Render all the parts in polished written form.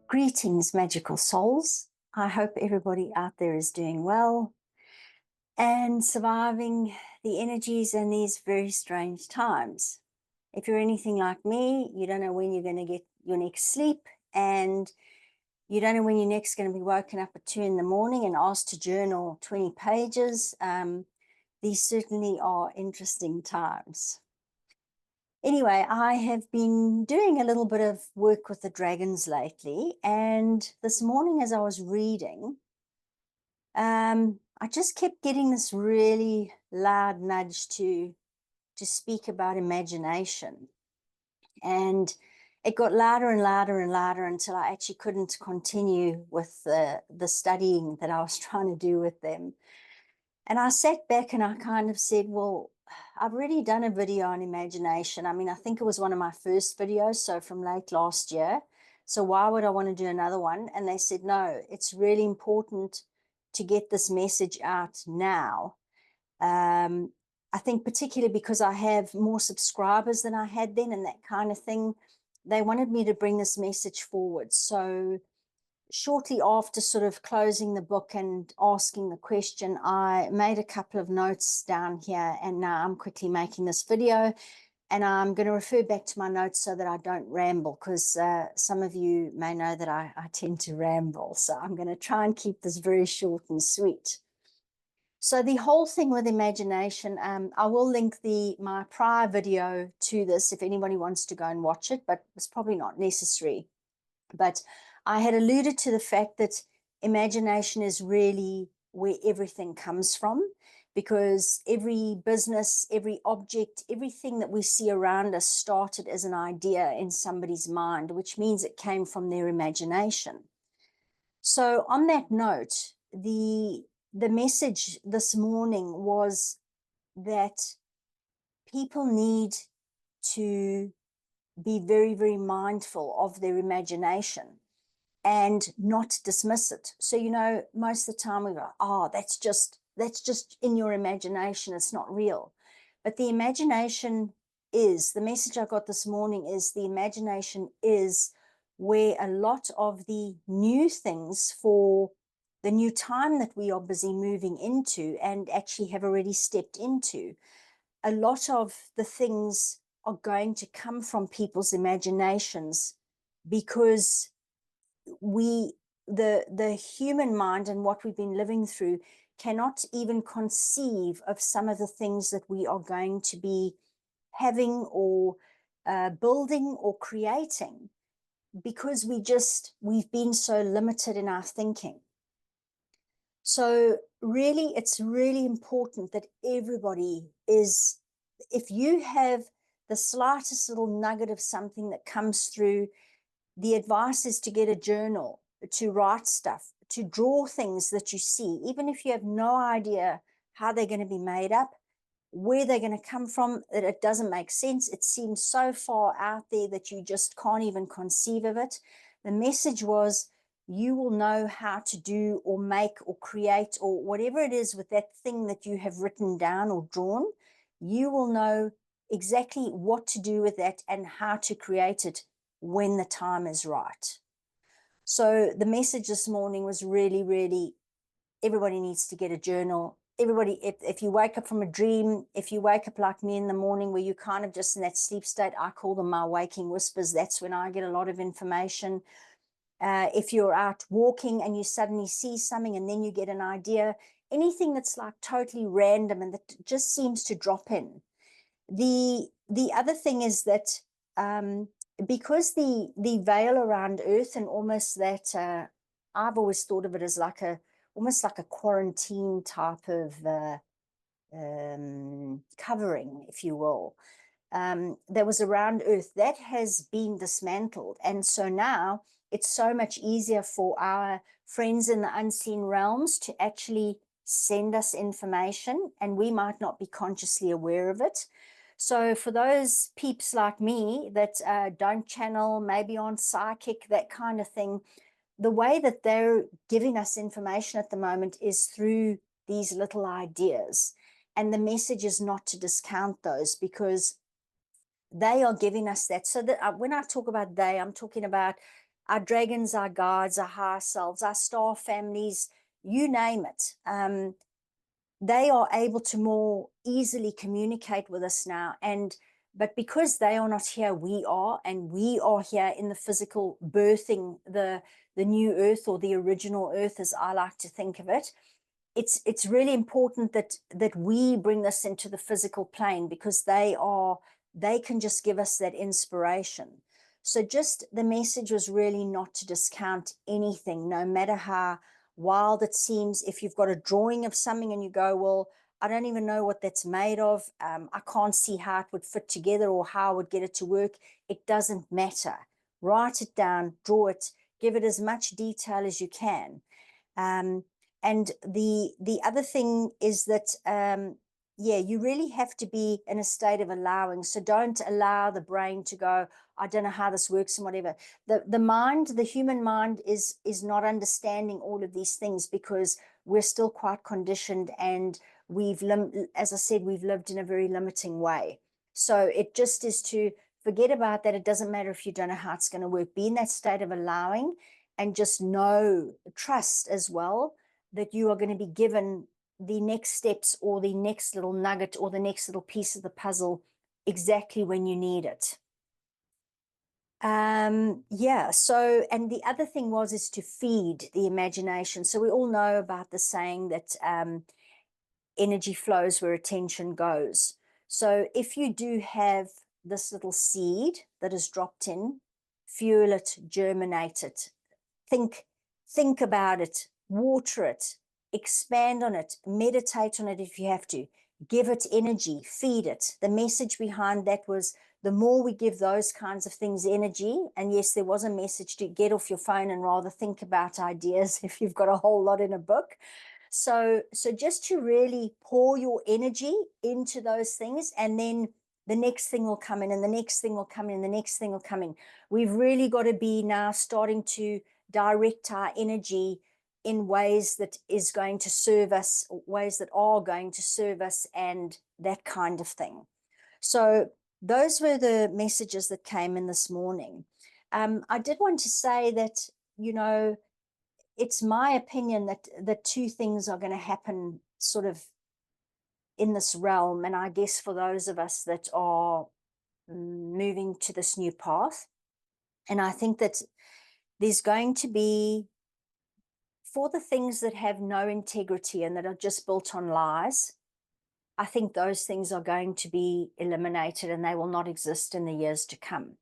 Greetings, magical souls. I hope everybody out there is doing well and surviving the energies in these very strange times. If you're anything like me, you don't know when you're going to get your next sleep, and you don't know when you're next going to be woken up at 2 in the morning and asked to journal 20 pages. These certainly are interesting times. Anyway, I have been doing a little bit of work with the dragons lately, and this morning as I was reading, I just kept getting this really loud nudge to speak about imagination. And it got louder and louder and louder until I actually couldn't continue with the studying that I was trying to do with them. And I sat back and I kind of said, well, I've already done a video on imagination. I mean, I think it was one of my first videos, so from late last year. So why would I want to do another one? And they said, no, it's really important to get this message out now. I think particularly because I have more subscribers than I had then and that kind of thing, they wanted me to bring this message forward. So shortly after sort of closing the book and asking the question, I made a couple of notes down here, and now I'm quickly making this video, and I'm going to refer back to my notes so that I don't ramble, because some of you may know that I tend to ramble. So I'm going to try and keep this very short and sweet. So the whole thing with imagination, I will link my prior video to this if anybody wants to go and watch it, but it's probably not necessary. But I had alluded to the fact that imagination is really where everything comes from, because every business, every object, everything that we see around us started as an idea in somebody's mind, which means it came from their imagination. So on that note, the message this morning was that people need to be very, very mindful of their imagination and not dismiss it. So, you know, most of the time we go, oh, that's just in your imagination, it's not real. But the imagination is, the message I got this morning is, the imagination is where a lot of the new things for the new time that we are busy moving into and actually have already stepped into, a lot of the things are going to come from people's imaginations, because the human mind and what we've been living through cannot even conceive of some of the things that we are going to be having or building or creating, because we've been so limited in our thinking. So really, it's really important that everybody is, if you have the slightest little nugget of something that comes through, the advice is to get a journal, to write stuff, to draw things that you see, even if you have no idea how they're going to be made up, where they're going to come from, that it doesn't make sense. It seems so far out there that you just can't even conceive of it. The message was, you will know how to do or make or create or whatever it is with that thing that you have written down or drawn. You will know exactly what to do with that and how to create it when the time is right. So the message this morning was really, really, everybody needs to get a journal. Everybody, if you wake up from a dream, if you wake up like me in the morning where you're kind of just in that sleep state, I call them my waking whispers. That's when I get a lot of information. If you're out walking and you suddenly see something and then you get an idea, anything that's like totally random and that just seems to drop in. The other thing is that because the veil around Earth and almost that, I've always thought of it as like almost like a quarantine type of covering, if you will, that was around Earth, that has been dismantled. And so now it's so much easier for our friends in the unseen realms to actually send us information, and we might not be consciously aware of it. So for those peeps like me that don't channel, maybe on psychic, that kind of thing, the way that they're giving us information at the moment is through these little ideas. And the message is not to discount those, because they are giving us that. So that when I talk about they, I'm talking about our dragons, our guides, our higher selves, our star families, you name it. They are able to more easily communicate with us now. But because they are not here, we are, and we are here in the physical, birthing the new earth, or the original earth, as I like to think of it. It's really important that we bring this into the physical plane, because they can just give us that inspiration. So just the message was really not to discount anything, no matter how wild it seems. If you've got a drawing of something and you go, well, I don't even know what that's made of, I can't see how it would fit together or how I would get it to work, it doesn't matter. Write it down, draw it, give it as much detail as you can. And the other thing is that, yeah, you really have to be in a state of allowing. So don't allow the brain to go, I don't know how this works and whatever. The mind, the human mind is not understanding all of these things, because we're still quite conditioned, and as I said, we've lived in a very limiting way. So it just is to forget about that. It doesn't matter if you don't know how it's going to work. Be in that state of allowing, and just trust as well, that you are going to be given the next steps, or the next little nugget, or the next little piece of the puzzle exactly when you need it. Yeah, so, and the other thing is to feed the imagination. So we all know about the saying that energy flows where attention goes. So if you do have this little seed that is dropped in, fuel it, germinate it, think about it, water it, expand on it, meditate on it if you have to, give it energy, feed it. The message behind that was, the more we give those kinds of things energy, and yes, there was a message to get off your phone and rather think about ideas if you've got a whole lot in a book. So just to really pour your energy into those things, and then the next thing will come in, and the next thing will come in, and the next thing will come in. We've really got to be now starting to direct our energy in ways that is going to serve us, ways that are going to serve us, and that kind of thing. So those were the messages that came in this morning. I did want to say that, it's my opinion that two things are going to happen sort of in this realm. And I guess for those of us that are moving to this new path, and I think that there's going to be, for the things that have no integrity and that are just built on lies, I think those things are going to be eliminated, and they will not exist in the years to come.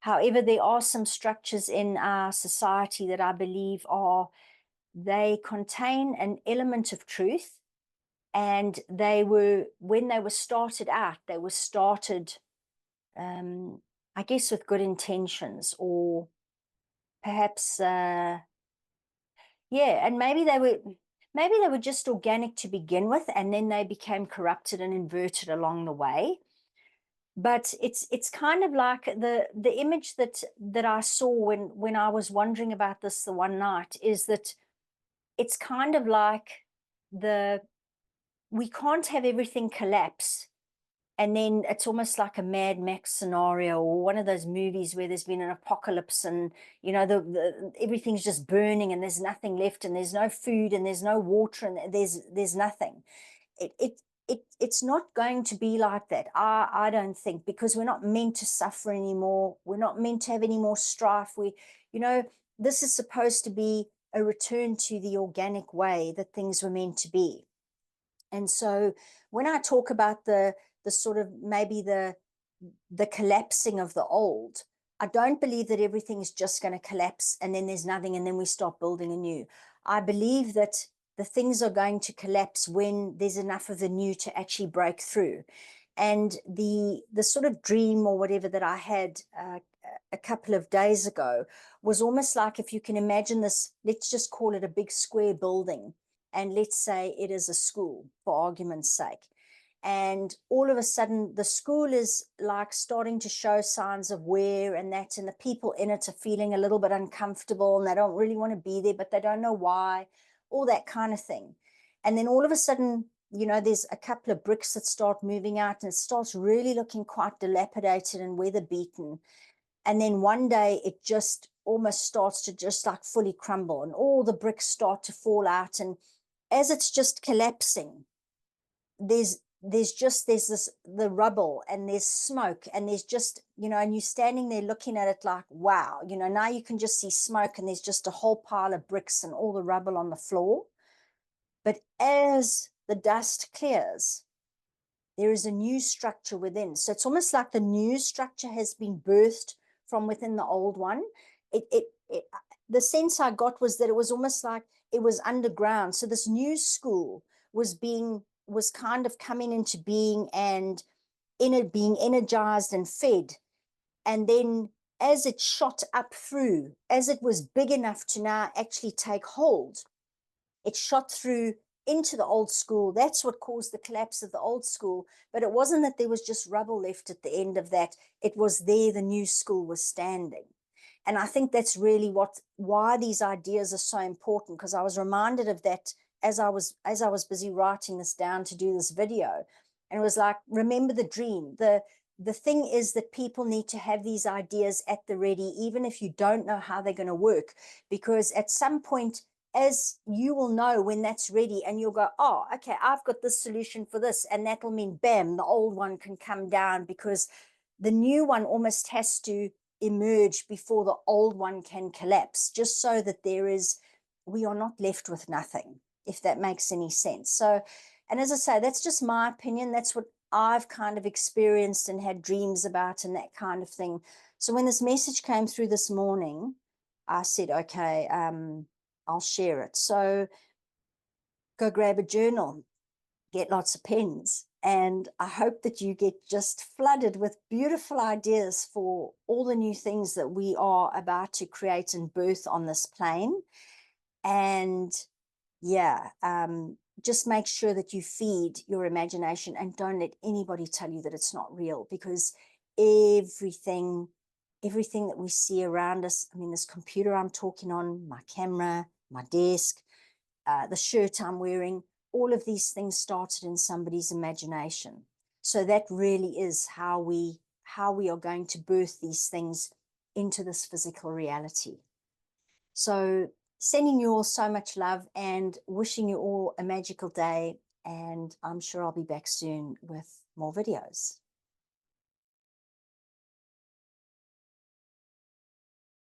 However, there are some structures in our society that I believe they contain an element of truth, and when they were started out, they were started, I guess, with good intentions, or perhaps, yeah, and maybe they were just organic to begin with, and then they became corrupted and inverted along the way. But it's kind of like the image that I saw when I was wondering about this the one night, is that it's kind of like we can't have everything collapse, and then it's almost like a Mad Max scenario, or one of those movies where there's been an apocalypse, and everything's just burning, and there's nothing left, and there's no food, and there's no water, and there's nothing. It's not going to be like that, I don't think, because we're not meant to suffer anymore. We're not meant to have any more strife. This is supposed to be a return to the organic way that things were meant to be. And so when I talk about the sort of maybe the collapsing of the old, I don't believe that everything is just going to collapse and then there's nothing and then we start building anew. I believe that the things are going to collapse when there's enough of the new to actually break through. And the sort of dream or whatever that I had a couple of days ago was almost like, if you can imagine this, let's just call it a big square building, and let's say it is a school, for argument's sake. And all of a sudden the school is like starting to show signs of wear and that, and the people in it are feeling a little bit uncomfortable, and they don't really want to be there, but they don't know why, all that kind of thing. And then all of a sudden, there's a couple of bricks that start moving out, and it starts really looking quite dilapidated and weather beaten. And then one day it just almost starts to just like fully crumble, and all the bricks start to fall out. And as it's just collapsing, there's this the rubble, and there's smoke, and there's just, you know, and you're standing there looking at it like, wow, you know, now you can just see smoke, and there's just a whole pile of bricks and all the rubble on the floor. But as the dust clears, there is a new structure within. So it's almost like the new structure has been birthed from within the old one. The sense I got was that it was almost like it was underground. So this new school was kind of coming into being, and in it being energized and fed. And then as it shot up through, as it was big enough to now actually take hold, it shot through into the old school. That's what caused the collapse of the old school. But it wasn't that there was just rubble left at the end of that. It was there the new school was standing. And I think that's really why these ideas are so important, because I was reminded of that as I was busy writing this down to do this video. And it was like, remember the dream. The thing is that people need to have these ideas at the ready, even if you don't know how they're going to work, because at some point, as you will know when that's ready, and you'll go, oh, okay, I've got this solution for this. And that'll mean, bam, the old one can come down, because the new one almost has to emerge before the old one can collapse, just so that we are not left with nothing, if that makes any sense. So, and as I say, that's just my opinion. That's what I've kind of experienced and had dreams about and that kind of thing. So when this message came through this morning, I said, okay, I'll share it. So go grab a journal, get lots of pens, and I hope that you get just flooded with beautiful ideas for all the new things that we are about to create and birth on this plane. And yeah, just make sure that you feed your imagination, and don't let anybody tell you that it's not real, because everything that we see around us, I mean, this computer I'm talking on, my camera, my desk, the shirt I'm wearing, all of these things started in somebody's imagination. So that really is how we are going to birth these things into this physical reality. So sending you all so much love and wishing you all a magical day. And I'm sure I'll be back soon with more videos.